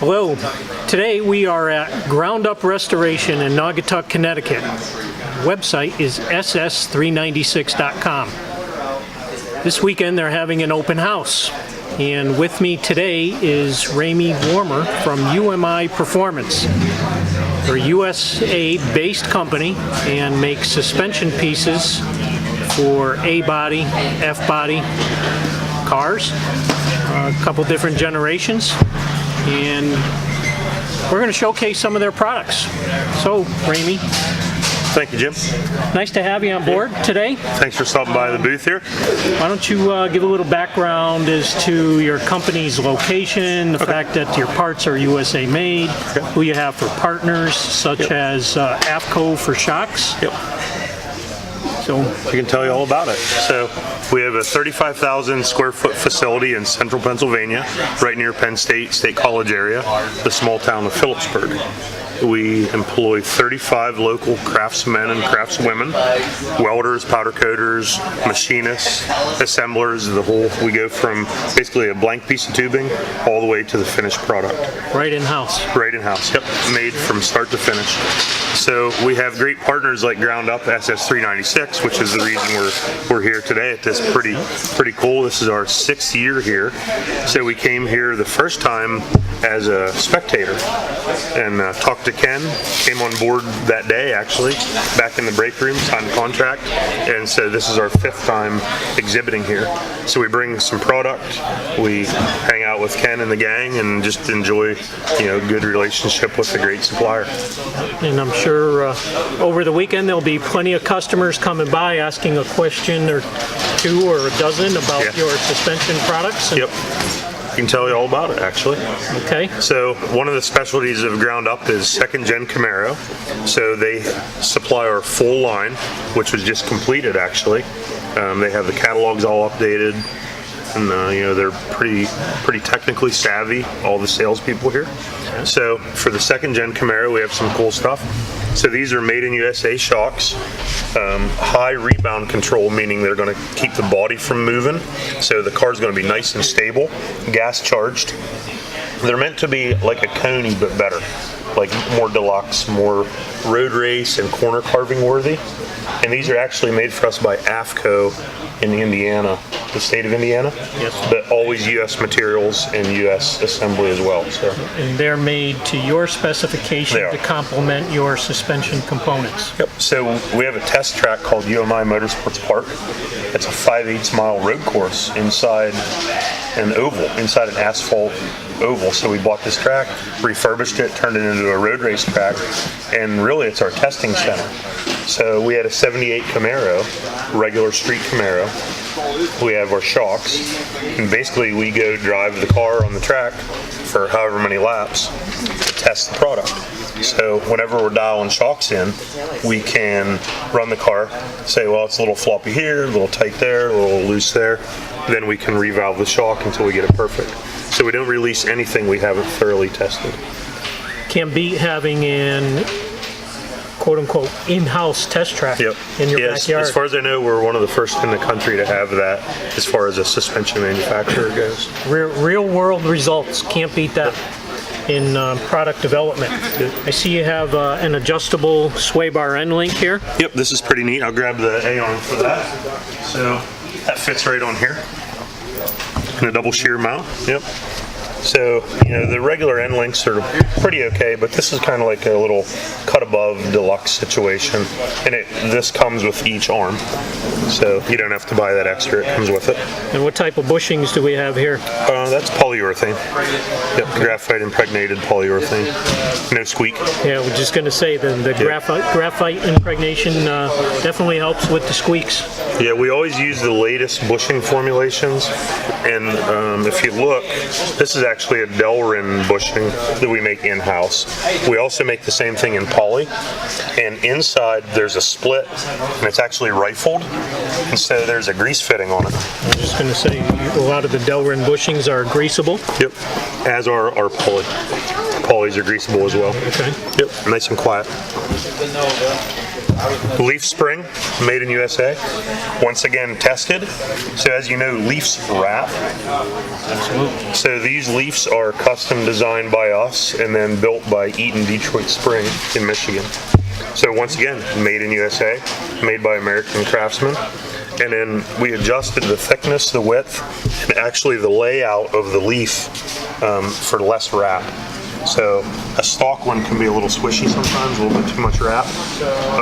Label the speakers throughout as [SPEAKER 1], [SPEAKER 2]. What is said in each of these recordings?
[SPEAKER 1] Hello, today we are at Ground Up Restoration in Naugatuck, Connecticut. Website is ss396.com. This weekend they're having an open house, and with me today is Ramey Warmer from UMI Performance. They're a USA-based company and make suspension pieces for A-body, F-body cars, a couple different generations. And we're going to showcase some of their products. So, Ramey.
[SPEAKER 2] Thank you, Jim.
[SPEAKER 1] Nice to have you on board today.
[SPEAKER 2] Thanks for stopping by the booth here.
[SPEAKER 1] Why don't you give a little background as to your company's location, the fact that your parts are USA made, who you have for partners, such as AFCO for shocks. So
[SPEAKER 2] I can tell you all about it. So we have a 35,000 square foot facility in central Pennsylvania, right near Penn State College area, the small town of Phillipsburg. We employ 35 local craftsmen and craftswomen, welders, powder coaters, machinists, assemblers, the whole. We go from basically a blank piece of tubing all the way to the finished product.
[SPEAKER 1] Right in-house.
[SPEAKER 2] Right in-house, yep. Made from start to finish. So we have great partners like Ground Up SS396, which is the reason we're here today at this. Pretty cool. This is our 6th year here. So we came here the first time as a spectator and talked to Ken, came on board that day actually, back in the break room, signed a contract, and so this is our 5th time exhibiting here. So we bring some product, we hang out with Ken and the gang, and just enjoy, good relationship with a great supplier.
[SPEAKER 1] And I'm sure over the weekend there'll be plenty of customers coming by asking a question or two or a dozen about your suspension products.
[SPEAKER 2] Yep. I can tell you all about it, actually.
[SPEAKER 1] Okay.
[SPEAKER 2] So one of the specialties of Ground Up is 2nd Gen Camaro. So they supply our full line, which was just completed, actually. They have the catalogs all updated, and they're pretty technically savvy, all the salespeople here. So for the 2nd Gen Camaro, we have some cool stuff. So these are made in USA shocks, high rebound control, meaning they're going to keep the body from moving. So the car's going to be nice and stable, gas charged. They're meant to be like a Coney, but better, like more deluxe, more road race and corner carving worthy. And these are actually made for us by AFCO in Indiana, the state of Indiana.
[SPEAKER 1] Yes.
[SPEAKER 2] But always U.S. materials and U.S. assembly as well. So.
[SPEAKER 1] And they're made to your specification to complement your suspension components.
[SPEAKER 2] Yep. So we have a test track called UMI Motorsports Park. It's a 5/8 mile road course inside an oval, inside an asphalt oval. So we bought this track, refurbished it, turned it into a road race track, and really it's our testing center. So we had a 78 Camaro, regular street Camaro. We have our shocks, and basically we go drive the car on the track for however many laps to test the product. So whenever we're dialing shocks in, we can run the car, say, well, it's a little floppy here, a little tight there, a little loose there. Then we can revalve the shock until we get it perfect. So we don't release anything we haven't thoroughly tested.
[SPEAKER 1] Can't beat having an quote-unquote in-house test track in your backyard.
[SPEAKER 2] As far as I know, we're one of the first in the country to have that as far as a suspension manufacturer goes.
[SPEAKER 1] Real-world results. Can't beat that in product development. I see you have an adjustable sway bar end link here.
[SPEAKER 2] Yep, this is pretty neat. I'll grab the A-arm for that. So that fits right on here. And a double shear mount. Yep. So, the regular end links are pretty okay, but this is kind of like a little cut above deluxe situation. And this comes with each arm. So you don't have to buy that extra, it comes with it.
[SPEAKER 1] And what type of bushings do we have here?
[SPEAKER 2] That's polyurethane. Yep, graphite impregnated polyurethane. No squeak.
[SPEAKER 1] Yeah, we're just going to say the graphite impregnation definitely helps with the squeaks.
[SPEAKER 2] Yeah, we always use the latest bushing formulations, and if you look, this is actually a Delrin bushing that we make in-house. We also make the same thing in poly, and inside there's a split, and it's actually rifled, and so there's a grease fitting on it.
[SPEAKER 1] I'm just going to say a lot of the Delrin bushings are greasable.
[SPEAKER 2] Yep, as are our poly. Polys are greasable as well.
[SPEAKER 1] Okay.
[SPEAKER 2] Yep, nice and quiet. Leaf spring, made in USA. Once again, tested. So as you know, leafs wrap.
[SPEAKER 1] Absolutely.
[SPEAKER 2] So these leafs are custom designed by us and then built by Eaton Detroit Spring in Michigan. So once again, made in USA, made by American craftsmen. And then we adjusted the thickness, the width, and actually the layout of the leaf for less wrap. So a stock one can be a little squishy sometimes, a little bit too much wrap.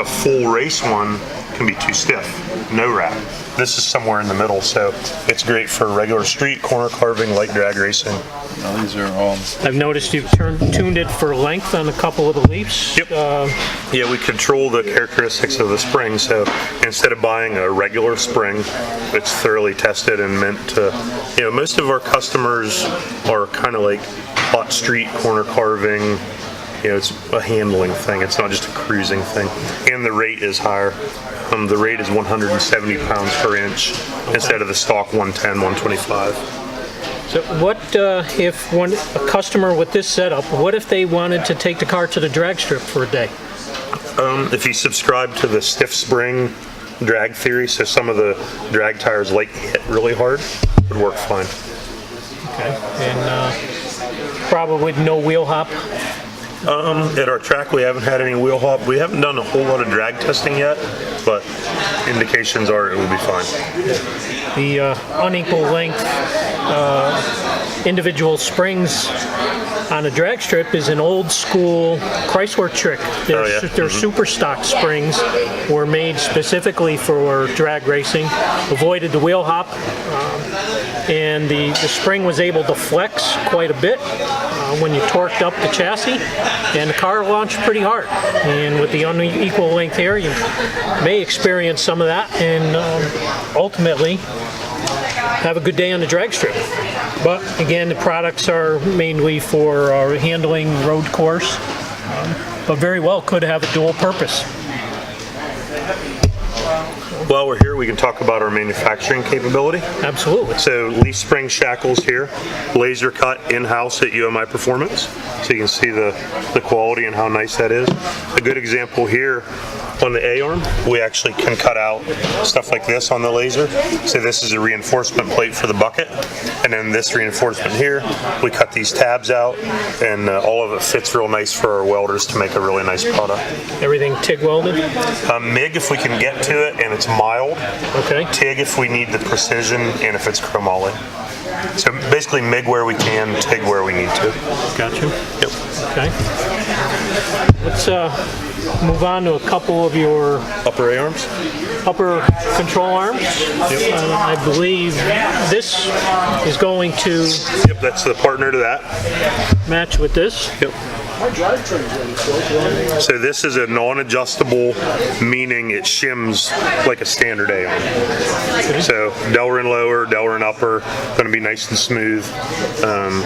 [SPEAKER 2] A full race one can be too stiff, no wrap. This is somewhere in the middle, so it's great for regular street, corner carving, light drag racing.
[SPEAKER 3] Now these are all.
[SPEAKER 1] I've noticed you've tuned it for length on a couple of the leaves.
[SPEAKER 2] Yep. Yeah, we control the characteristics of the spring, so instead of buying a regular spring, it's thoroughly tested and meant to, most of our customers are kind of like hot street, corner carving. It's a handling thing. It's not just a cruising thing. And the rate is higher. The rate is 170 pounds per inch instead of the stock 110, 125.
[SPEAKER 1] So what if a customer with this setup, what if they wanted to take the car to the drag strip for a day?
[SPEAKER 2] If you subscribe to the stiff spring drag theory, so some of the drag tires hit really hard, it would work fine.
[SPEAKER 1] Okay. And probably no wheel hop?
[SPEAKER 2] At our track, we haven't had any wheel hop. We haven't done a whole lot of drag testing yet, but indications are it will be fine.
[SPEAKER 1] The unequal length individual springs on a drag strip is an old school Chrysler trick. Their super stock springs were made specifically for drag racing, avoided the wheel hop, and the spring was able to flex quite a bit when you torqued up the chassis, and the car launched pretty hard. And with the unequal length here, you may experience some of that and ultimately have a good day on the drag strip. But again, the products are mainly for handling road course, but very well could have a dual purpose.
[SPEAKER 2] While we're here, we can talk about our manufacturing capability.
[SPEAKER 1] Absolutely.
[SPEAKER 2] So leaf spring shackles here, laser cut in-house at UMI Performance. So you can see the quality and how nice that is. A good example here on the A-arm, we actually can cut out stuff like this on the laser. So this is a reinforcement plate for the bucket. And then this reinforcement here, we cut these tabs out, and all of it fits real nice for our welders to make a really nice product.
[SPEAKER 1] Everything TIG welded?
[SPEAKER 2] MIG if we can get to it and it's mild.
[SPEAKER 1] Okay.
[SPEAKER 2] TIG if we need the precision and if it's chromoly. So basically MIG where we can, TIG where we need to.
[SPEAKER 1] Gotcha.
[SPEAKER 2] Yep.
[SPEAKER 1] Okay. Let's move on to a couple of your
[SPEAKER 2] Upper A-arms?
[SPEAKER 1] upper control arms.
[SPEAKER 2] Yep.
[SPEAKER 1] I believe this is going to
[SPEAKER 2] Yep, that's the partner to that.
[SPEAKER 1] match with this.
[SPEAKER 2] Yep. So this is a non-adjustable, meaning it shims like a standard A-arm. So Delrin lower, Delrin upper, going to be nice and smooth,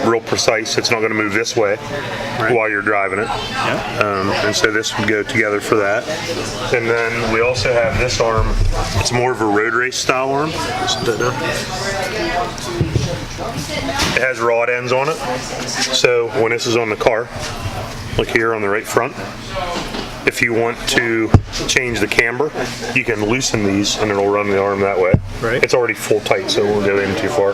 [SPEAKER 2] real precise. It's not going to move this way while you're driving it. And so this would go together for that. And then we also have this arm. It's more of a road race style arm. It has rod ends on it. So when this is on the car, like here on the right front, if you want to change the camber, you can loosen these and it'll run the arm that way.
[SPEAKER 1] Right.
[SPEAKER 2] It's already full tight, so it won't go in too far.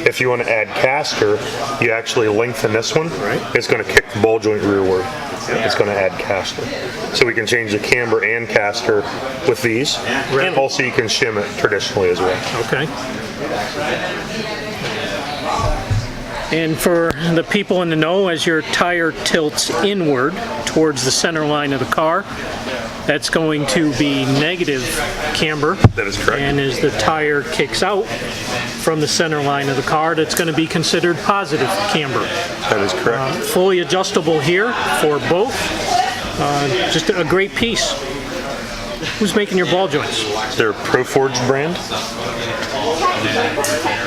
[SPEAKER 2] If you want to add caster, you actually lengthen this one.
[SPEAKER 1] Right.
[SPEAKER 2] It's going to kick the ball joint rearward. It's going to add caster. So we can change the camber and caster with these.
[SPEAKER 1] Right.
[SPEAKER 2] And also you can shim it traditionally as well.
[SPEAKER 1] Okay. And for the people in the know, as your tire tilts inward towards the center line of the car, that's going to be negative camber.
[SPEAKER 2] That is correct.
[SPEAKER 1] And as the tire kicks out from the center line of the car, that's going to be considered positive camber.
[SPEAKER 2] That is correct.
[SPEAKER 1] Fully adjustable here for both. Just a great piece. Who's making your ball joints?
[SPEAKER 2] They're ProForge brand.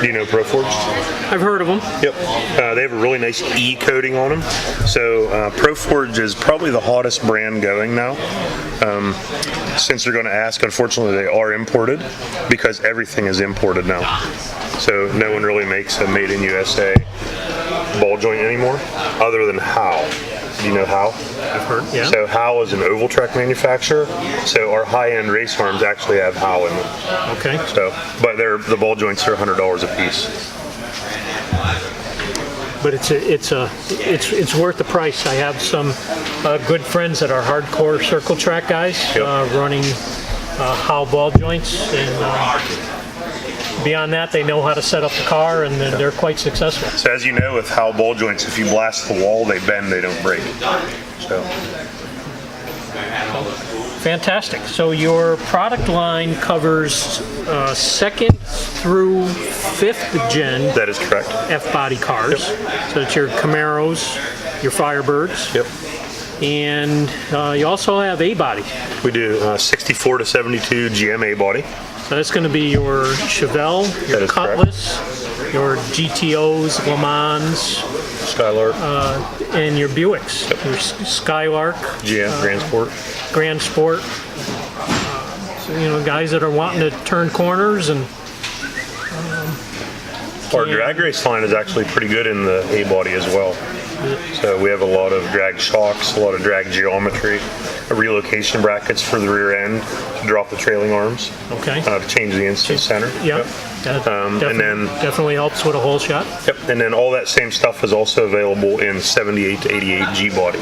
[SPEAKER 2] Do you know ProForge?
[SPEAKER 1] I've heard of them.
[SPEAKER 2] Yep. They have a really nice E coating on them. So ProForge is probably the hottest brand going now. Since you're going to ask, unfortunately, they are imported because everything is imported now. So no one really makes a made in USA ball joint anymore, other than Howe. Do you know Howe?
[SPEAKER 1] I've heard, yeah.
[SPEAKER 2] So Howe is an oval track manufacturer. So our high-end race arms actually have Howe in them.
[SPEAKER 1] Okay.
[SPEAKER 2] So, but the ball joints are $100 a piece.
[SPEAKER 1] But it's worth the price. I have some good friends that are hardcore circle track guys running Howe ball joints, and beyond that, they know how to set up the car, and they're quite successful.
[SPEAKER 2] So as you know, with Howe ball joints, if you blast the wall, they bend, they don't break. So.
[SPEAKER 1] Fantastic. So your product line covers second through fifth gen.
[SPEAKER 2] That is correct.
[SPEAKER 1] F-body cars. Yep. So it's your Camaros, your Firebirds.
[SPEAKER 2] Yep.
[SPEAKER 1] And you also have A-body.
[SPEAKER 2] We do 64 to 72 GM A-body.
[SPEAKER 1] So that's going to be your Chevelle, your Cutlass, your GTOs, Le Mans,
[SPEAKER 2] Skylark,
[SPEAKER 1] and your Buicks. Yep. Your Skylark,
[SPEAKER 2] GM, Grand Sport.
[SPEAKER 1] So, guys that are wanting to turn corners and.
[SPEAKER 2] Our drag race line is actually pretty good in the A-body as well. So we have a lot of drag shocks, a lot of drag geometry, relocation brackets for the rear end to drop the trailing arms.
[SPEAKER 1] Okay.
[SPEAKER 2] To change the instant center.
[SPEAKER 1] Yep. Definitely helps with a hole shot.
[SPEAKER 2] Yep. And then all that same stuff is also available in 78 to 88 G-body.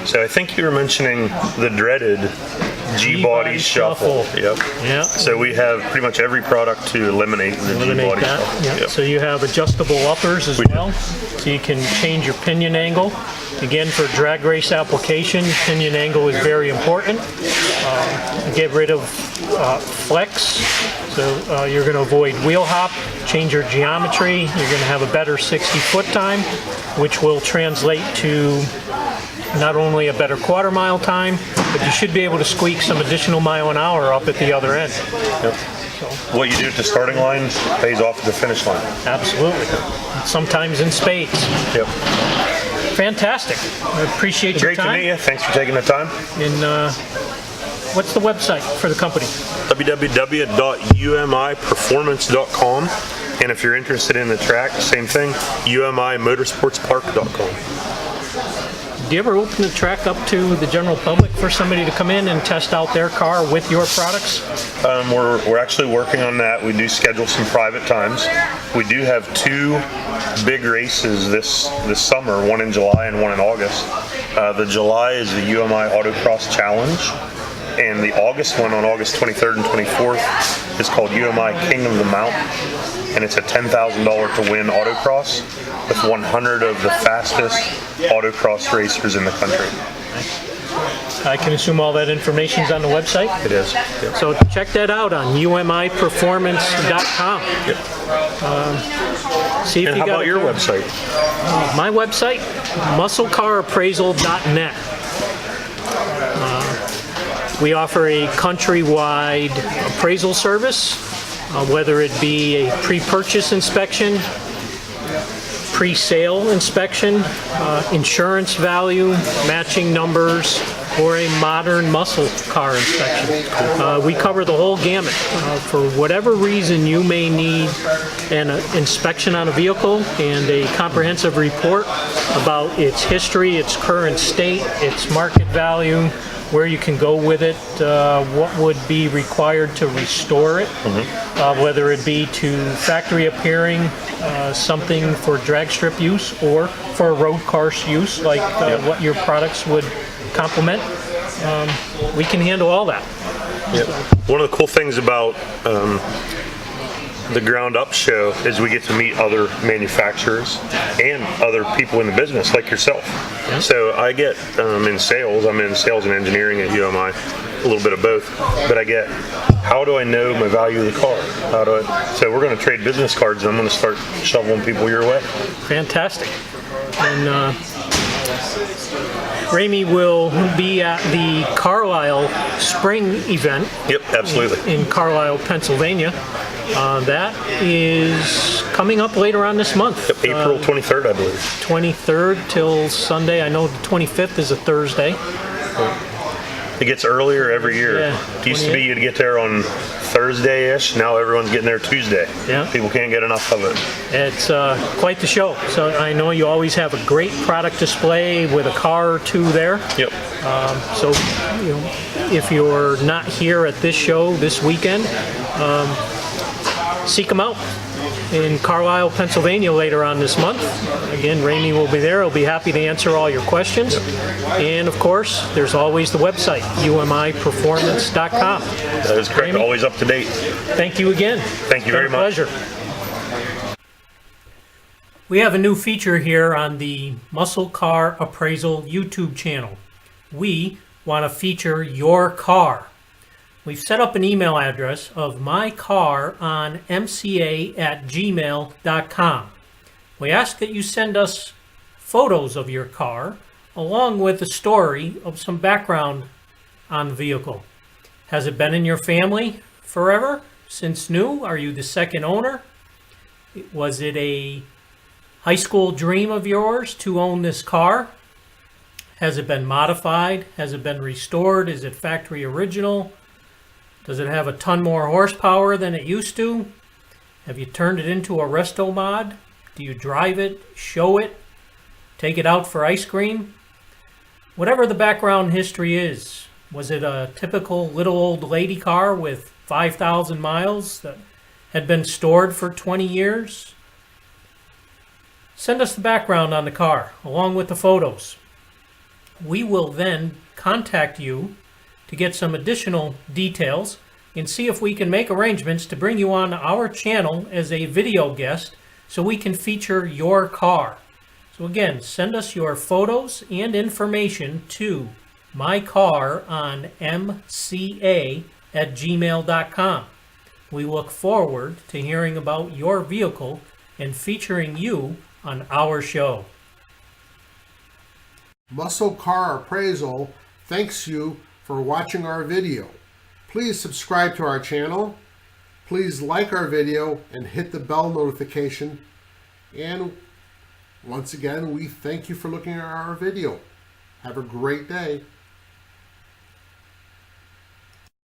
[SPEAKER 2] So I think you were mentioning the dreaded G-body shuffle. Yep.
[SPEAKER 1] Yeah.
[SPEAKER 2] So we have pretty much every product to eliminate the G-body shuffle.
[SPEAKER 1] Yep. Yep. So you have adjustable uppers as well. So you can change your pinion angle. Again, for drag race application, pinion angle is very important. Get rid of flex. So you're going to avoid wheel hop, change your geometry. You're going to have a better 60-foot time, which will translate to not only a better quarter mile time, but you should be able to squeak some additional mile an hour up at the other end.
[SPEAKER 2] Yep. What you do at the starting line pays off at the finish line.
[SPEAKER 1] Absolutely. Sometimes in spades.
[SPEAKER 2] Yep.
[SPEAKER 1] Fantastic. I appreciate your time.
[SPEAKER 2] Great to meet you. Thanks for taking the time.
[SPEAKER 1] And what's the website for the company?
[SPEAKER 2] www.umiperformance.com. And if you're interested in the track, same thing, umimotorsportspark.com.
[SPEAKER 1] Do you ever open the track up to the general public for somebody to come in and test out their car with your products?
[SPEAKER 2] We're actually working on that. We do schedule some private times. We do have two big races this summer, one in July and one in August. The July is the UMI Autocross Challenge, and the August one on August 23rd and 24th is called UMI King of the Mountain, and it's a $10,000 to win autocross with 100 of the fastest autocross racers in the country.
[SPEAKER 1] I can assume all that information's on the website?
[SPEAKER 2] It is. Yep.
[SPEAKER 1] So check that out on umiperformance.com.
[SPEAKER 2] Yep.
[SPEAKER 1] See if
[SPEAKER 2] and
[SPEAKER 1] you
[SPEAKER 2] how
[SPEAKER 1] got
[SPEAKER 2] about your website?
[SPEAKER 1] My website, musclecarappraisal.net. We offer a countrywide appraisal service, whether it be a pre-purchase inspection, pre-sale inspection, insurance value, matching numbers, or a modern muscle car inspection. We cover the whole gamut. For whatever reason you may need an inspection on a vehicle and a comprehensive report about its history, its current state, its market value, where you can go with it, what would be required to restore it, whether it be to factory appearing, something for drag strip use or for road course use, like what your products would complement. We can handle all that.
[SPEAKER 2] Yep. One of the cool things about the ground up show is we get to meet other manufacturers and other people in the business like yourself.
[SPEAKER 1] Yeah.
[SPEAKER 2] So I get in sales, I'm in sales and engineering at UMI, a little bit of both, but I get, how do I know my value of the car? So we're going to trade business cards, and I'm going to start shoveling people your way.
[SPEAKER 1] Fantastic. And Ramey will be at the Carlisle Spring event.
[SPEAKER 2] Yep, absolutely.
[SPEAKER 1] In Carlisle, Pennsylvania. That is coming up later on this month.
[SPEAKER 2] Yep, April 23rd, I believe.
[SPEAKER 1] 23rd till Sunday. I know the 25th is a Thursday.
[SPEAKER 2] It gets earlier every year.
[SPEAKER 1] Yeah,
[SPEAKER 2] It used to be you'd get there on Thursday-ish. Now everyone's getting there Tuesday.
[SPEAKER 1] Yeah.
[SPEAKER 2] People can't get enough of it.
[SPEAKER 1] It's quite the show. So I know you always have a great product display with a car or two there.
[SPEAKER 2] Yep.
[SPEAKER 1] So, you know, if you're not here at this show this weekend, seek them out in Carlisle, Pennsylvania later on this month. Again, Ramey will be there. He'll be happy to answer all your questions. And of course, there's always the website, umiperformance.com.
[SPEAKER 2] That is correct.
[SPEAKER 1] Ramey,
[SPEAKER 2] Always up to date.
[SPEAKER 1] thank you again.
[SPEAKER 2] Thank you very much.
[SPEAKER 1] Pleasure. We have a new feature here on the Muscle Car Appraisal YouTube channel. We want to feature your car. We've set up an email address of mycaronmca@gmail.com. We ask that you send us photos of your car along with a story of some background on the vehicle. Has it been in your family forever? Since new? Are you the second owner? Was it a high school dream of yours to own this car? Has it been modified? Has it been restored? Is it factory original? Does it have a ton more horsepower than it used to? Have you turned it into a resto mod? Do you drive it, show it, take it out for ice cream? Whatever the background history is, was it a typical little old lady car with 5,000 miles that had been stored for 20 years? Send us the background on the car along with the photos. We will then contact you to get some additional details and see if we can make arrangements to bring you on our channel as a video guest so we can feature your car. So again, send us your photos and information to mycaronmca@gmail.com. We look forward to hearing about your vehicle and featuring you on our show.
[SPEAKER 3] Muscle Car Appraisal thanks you for watching our video. Please subscribe to our channel. Please like our video and hit the bell notification. And once again, we thank you for looking at our video. Have a great day.